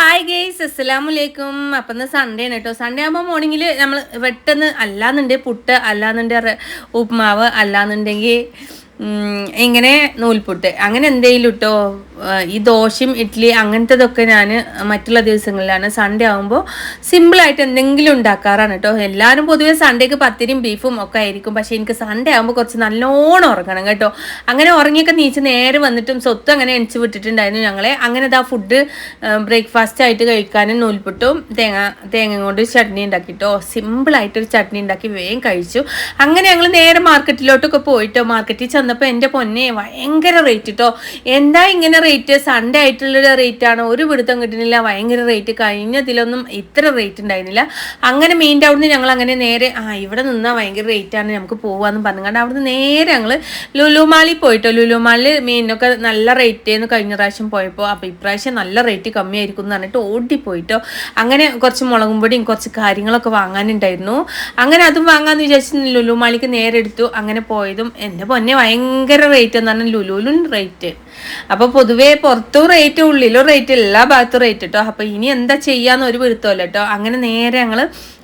Hi guys, അസ്സലാമലൈക്കും. അപ്പം ഇന്ന് സൺഡേ ആണ് കേട്ടോ. സൺഡേ ആകുമ്പോൾ മോർണിംഗിൽ നമ്മൾ പെട്ടെന്ന് അല്ലാന്നുണ്ടെങ്കിൽ പുട്ട്, അല്ലാന്നുണ്ടെങ്കിൽ ഉപ്മാവ്, അല്ലാന്നുണ്ടെങ്കിൽ ഇങ്ങനെ നൂൽപുട്ട്, അങ്ങനെ എന്തെങ്കിലും ഇട്ടോ. ഈ ദോശയും ഇഡ്ഡലി അങ്ങനത്തതൊക്കെ ഞാൻ മറ്റുള്ള ദിവസങ്ങളിലാണ്. സൺഡേ ആകുമ്പോൾ സിമ്പിളായിട്ട് എന്തെങ്കിലും ഉണ്ടാക്കാറാണ് കേട്ടോ. എല്ലാവരും പൊതുവേ സൺഡേക്ക് പത്തിരിയും ബീഫും ഒക്കെ ആയിരിക്കും. പക്ഷേ എനിക്ക് സൺഡേ ആകുമ്പോൾ കുറച്ച് നല്ലോണം ഉറങ്ങണം കേട്ടോ. അങ്ങനെ ഉറങ്ങിയൊക്കെ നീച്ച് നേരെ വന്നിട്ടും സ്വത്ത് അങ്ങനെ എണിച്ച് വിട്ടിട്ടുണ്ടായിരുന്നു ഞങ്ങളെ. അങ്ങനെ ഇതാ ഫുഡ് ബ്രേക്ക്ഫാസ്റ്റ് ആയിട്ട് കഴിക്കാനും നൂൽപുട്ടും തേങ്ങ കൊണ്ട് ചട്നി ഉണ്ടാക്കിട്ടോ. സിമ്പിളായിട്ടൊരു ചട്നി ഉണ്ടാക്കി വേഗം കഴിച്ചു. അങ്ങനെ ഞങ്ങൾ നേരെ മാർക്കറ്റിലോട്ടൊക്കെ പോയിട്ടോ. മാർക്കറ്റിൽ ചെന്നപ്പോൾ എൻ്റെ പൊന്നെ ഭയങ്കര റേറ്റ് കേട്ടോ. എന്താ ഇങ്ങനെ റേറ്റ്? സൺഡേ ആയിട്ടുള്ളൊരു റേറ്റ് ആണ്, ഒരു പിടുത്തം കിട്ടുന്നില്ല. ഭയങ്കര റേറ്റ്, കഴിഞ്ഞതിലൊന്നും ഇത്ര റേറ്റ് ഉണ്ടായിരുന്നില്ല. അങ്ങനെ മീൻ്റെ അവിടുന്ന് ഞങ്ങൾ അങ്ങനെ നേരെ ഇവിടെ നിന്നാൽ ഭയങ്കര റേറ്റ് ആണ്, നമുക്ക് പോവാന്ന് പറഞ്ഞുകൊണ്ട് അവിടുന്ന് നേരെ ഞങ്ങൾ ലുലുമാളിൽ പോയിട്ടോ. ലുലുമാളിൽ മീനിനൊക്കെ നല്ല റേറ്റ് ആയിരുന്നു കഴിഞ്ഞ പ്രാവശ്യം പോയപ്പോൾ. അപ്പോൾ ഇപ്രാവശ്യം നല്ല റേറ്റ് കമ്മിയായിരിക്കും എന്ന് പറഞ്ഞിട്ട് ഓടിപ്പോയിട്ടോ. അങ്ങനെ കുറച്ച് മുളകും പൊടിയും കുറച്ച് കാര്യങ്ങളൊക്കെ വാങ്ങാനുണ്ടായിരുന്നു. അങ്ങനെ അതും വാങ്ങാമെന്ന് വിചാരിച്ച് ലുലുമാളിക്ക് നേരെ എടുത്തു. അങ്ങനെ പോയതും എൻ്റെ പൊന്നെ ഭയങ്കര റേറ്റ് എന്ന് പറഞ്ഞാൽ ലുലുലും റേറ്റ്. അപ്പോൾ പൊതുവേ പുറത്തും റേറ്റ്, ഉള്ളിലും റേറ്റ്, എല്ലാ ഭാഗത്തും റേറ്റ് കേട്ടോ. അപ്പോൾ ഇനി എന്താ ചെയ്യാന്ന് ഒരു പിടുത്തമല്ല കേട്ടോ. അങ്ങനെ നേരെ ഞങ്ങൾ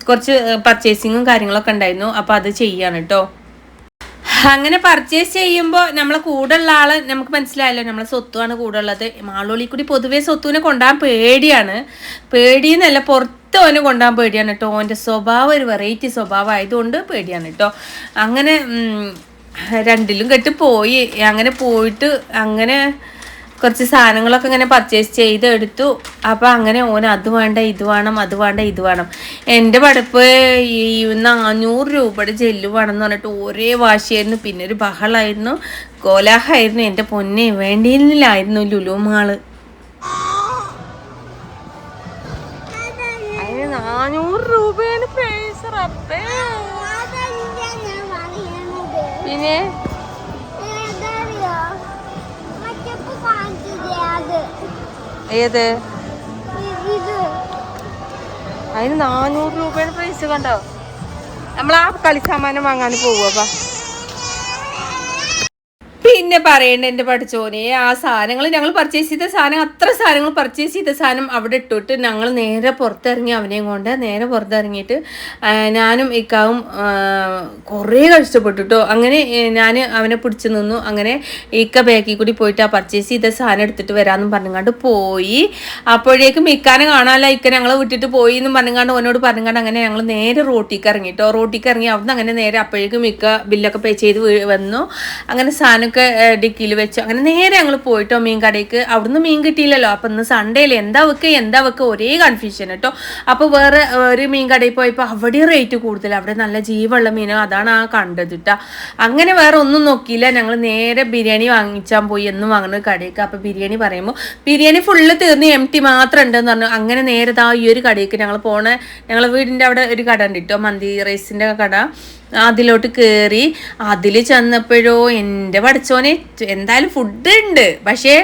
കുറച്ച് പർച്ചേസിങ്ങും കാര്യങ്ങളൊക്കെ ഉണ്ടായിരുന്നു. അപ്പോൾ അത് ചെയ്യാണ് കേട്ടോ. അങ്ങനെ പർച്ചേസ് ചെയ്യുമ്പോൾ നമ്മളെ കൂടെ ഉള്ള ആൾ നമുക്ക് മനസ്സിലായല്ലോ, നമ്മളെ സ്വത്തുമാണ് കൂടെ ഉള്ളത്. മാളോളി കൂടി പൊതുവേ സ്വത്തുവിനെ കൊണ്ടുപോകാൻ പേടിയാണ്. പേടിയെന്നല്ല, പുറത്ത് ഓനെ കൊണ്ടുപോകാൻ പേടിയാണ് കേട്ടോ. ഓൻ്റെ സ്വഭാവം ഒരു വെറൈറ്റി സ്വഭാവം ആയതുകൊണ്ട് പേടിയാണ് കേട്ടോ. അങ്ങനെ രണ്ടിലും കെട്ട് പോയി. അങ്ങനെ പോയിട്ട് അങ്ങനെ കുറച്ച് സാധനങ്ങളൊക്കെ ഇങ്ങനെ പർച്ചേസ് ചെയ്ത് എടുത്തു. അപ്പോൾ അങ്ങനെ ഓൻ അത് വേണ്ട ഇത് വേണം, അത് വേണ്ട ഇത് വേണം. എൻ്റെ പഠിപ്പ് ഈ 400 രൂപയുടെ ജെല്ല് വേണം എന്ന് പറഞ്ഞിട്ട് ഒരേ വാശിയായിരുന്നു. പിന്നെ ഒരു ബഹളായിരുന്നു, കോലാഹമായിരുന്നു. എൻ്റെ പൊന്നെ വേണ്ടിയില്ലായിരുന്നു ലുലു മാള്. അതിന് 400 രൂപയാണ് പൈസ. പിന്നെ ഏത്? അതിന് 400 രൂപയുടെ പ്രൈസ് കണ്ടോ. നമ്മൾ ആ കളിസാമാനം വാങ്ങാൻ പോവുക. പിന്നെ പറയണ്ട എൻ്റെ പഠിച്ചോനെ, ആ സാധനങ്ങൾ ഞങ്ങൾ പർച്ചേസ് ചെയ്ത സാധനം, അത്ര സാധനങ്ങൾ പർച്ചേസ് ചെയ്ത സാധനം അവിടെ ഇട്ടിട്ട് ഞങ്ങൾ നേരെ പുറത്തിറങ്ങി. അവനെയും കൊണ്ട് നേരെ പുറത്തിറങ്ങിയിട്ട് ഞാനും ഇക്കാവും കുറേ കഷ്ടപ്പെട്ടു കേട്ടോ. അങ്ങനെ ഞാൻ അവനെ പിടിച്ചു നിന്നു. അങ്ങനെ ഇക്ക ബാക്കിൽ കൂടി പോയിട്ട് ആ പർച്ചേസ് ചെയ്ത സാധനം എടുത്തിട്ട് വരാമെന്നും പറഞ്ഞുകൊണ്ട് പോയി. അപ്പോഴേക്കും ഇക്കാനെ കാണാനല്ല, ഇക്ക ഞങ്ങൾ വിട്ടിട്ട് പോയി എന്നും പറഞ്ഞുകൊണ്ട് ഓനോട് പറഞ്ഞുകൊണ്ട് അങ്ങനെ ഞങ്ങൾ നേരെ റോട്ടിക്ക് ഇറങ്ങി കേട്ടോ. റോട്ടിക്ക് ഇറങ്ങി അവിടുന്ന് അങ്ങനെ നേരെ അപ്പോഴേക്കും ഇക്ക ബില്ലൊക്കെ പേ ചെയ്ത് വന്നു. അങ്ങനെ സാധനമൊക്കെ ഡിക്കിയിൽ വെച്ചു. അങ്ങനെ നേരെ ഞങ്ങൾ പോയിട്ടോ മീൻ കടയ്ക്ക്. അവിടുന്ന് മീൻ കിട്ടിയില്ലല്ലോ. അപ്പം ഇന്ന് സൺഡേയിൽ എന്താ വെക്കുക ഒരേ കൺഫ്യൂഷൻ കേട്ടോ. അപ്പോൾ വേറെ ഒരു മീൻ കടയിൽ പോയപ്പോൾ അവിടെ റേറ്റ് കൂടുതൽ, അവിടെ നല്ല ജീവുള്ള മീനോ അതാണ് ആ കണ്ടത് കേട്ടോ. അങ്ങനെ വേറെ ഒന്നും നോക്കിയില്ല, ഞങ്ങൾ നേരെ ബിരിയാണി വാങ്ങിച്ചാൽ പോയി, എന്നും വാങ്ങുന്നത് കടയ്ക്ക്. അപ്പോൾ ബിരിയാണി പറയുമ്പോൾ ബിരിയാണി ഫുള്ള് തീർന്ന് എംറ്റി മാത്രം ഉണ്ടെന്ന് പറഞ്ഞു. അങ്ങനെ നേരെ ഈ ഒരു കടയ്ക്ക് ഞങ്ങളെ വീടിൻ്റെ അവിടെ ഒരു കട ഉണ്ട് കേട്ടോ, മന്തി റൈസിൻ്റെ കട. അതിലോട്ട് കയറി. അതിൽ ചെന്നപ്പോഴോ എൻ്റെ പഠിച്ചോനെ എന്തായാലും ഫുഡ് ഉണ്ട്, പക്ഷേ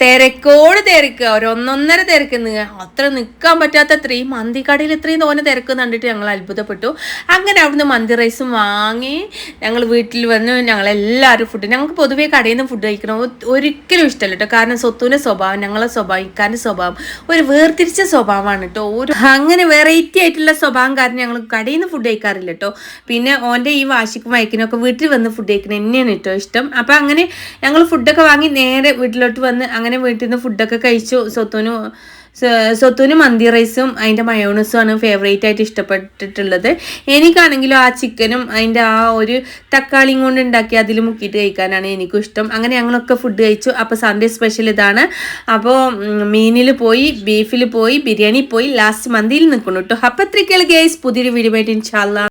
തിരക്കോട് തിരക്ക്, ഒന്നൊന്നര തിരക്ക്, അത്ര നിൽക്കാൻ പറ്റാത്ത അത്രയും മന്തി കടയിൽ ഇത്രയും തോന്നെ തിരക്ക് കണ്ടിട്ട് ഞങ്ങൾ അത്ഭുതപ്പെട്ടു. അങ്ങനെ അവിടുന്ന് മന്തി റൈസും വാങ്ങി ഞങ്ങൾ വീട്ടിൽ വന്ന് ഞങ്ങളെല്ലാവരും ഫുഡ്, ഞങ്ങൾക്ക് പൊതുവേ കടയിൽ നിന്ന് ഫുഡ് കഴിക്കണം ഒരിക്കലും ഇഷ്ടമല്ല കേട്ടോ. കാരണം സ്വത്തുവിൻ്റെ സ്വഭാവം, ഞങ്ങളെ സ്വഭാവം, ഇക്കാൻ്റെ സ്വഭാവം ഒരു വേർതിരിച്ച സ്വഭാവമാണ് കേട്ടോ. അങ്ങനെ വെറൈറ്റി ആയിട്ടുള്ള സ്വഭാവം കാരണം ഞങ്ങൾ കടയിൽ നിന്ന് ഫുഡ് കഴിക്കാറില്ല കേട്ടോ. പിന്നെ ഓൻ്റെ ഈ വാശിക്കും വയക്കിനൊക്കെ വീട്ടിൽ വന്ന് ഫുഡ് കഴിക്കണം തന്നെയാണ് കേട്ടോ ഇഷ്ടം. അപ്പം അങ്ങനെ ഞങ്ങൾ ഫുഡൊക്കെ വാങ്ങി നേരെ വീട്ടിലോട്ട് വന്ന് അങ്ങനെ വീട്ടിൽ നിന്ന് ഫുഡൊക്കെ കഴിച്ചു. സ്വത്തുവിന് മന്തി റൈസും അതിൻ്റെ മയോണസുമാണ് ഫേവറേറ്റ് ആയിട്ട് ഇഷ്ടപ്പെട്ടിട്ടുള്ളത്. എനിക്കാണെങ്കിലും ആ ചിക്കനും അതിൻ്റെ ആ ഒരു തക്കാളിയും കൊണ്ട് ഉണ്ടാക്കി അതിൽ മുക്കിയിട്ട് കഴിക്കാനാണ് എനിക്കും ഇഷ്ടം. അങ്ങനെ ഞങ്ങളൊക്കെ ഫുഡ് കഴിച്ചു. അപ്പോൾ സൺഡേ സ്പെഷ്യൽ ഇതാണ്. അപ്പോൾ മീനിൽ പോയി, ബീഫിൽ പോയി, ബിരിയാണി പോയി, ലാസ്റ്റ് മന്തിയിൽ നിൽക്കുന്നു കേട്ടോ. അപ്പോൾ അത്രയ്ക്കുള്ള ഗൈസ്, പുതിയൊരു വീഡിയോ ആയിട്ട് ഇൻഷാ അല്ലാഹ്.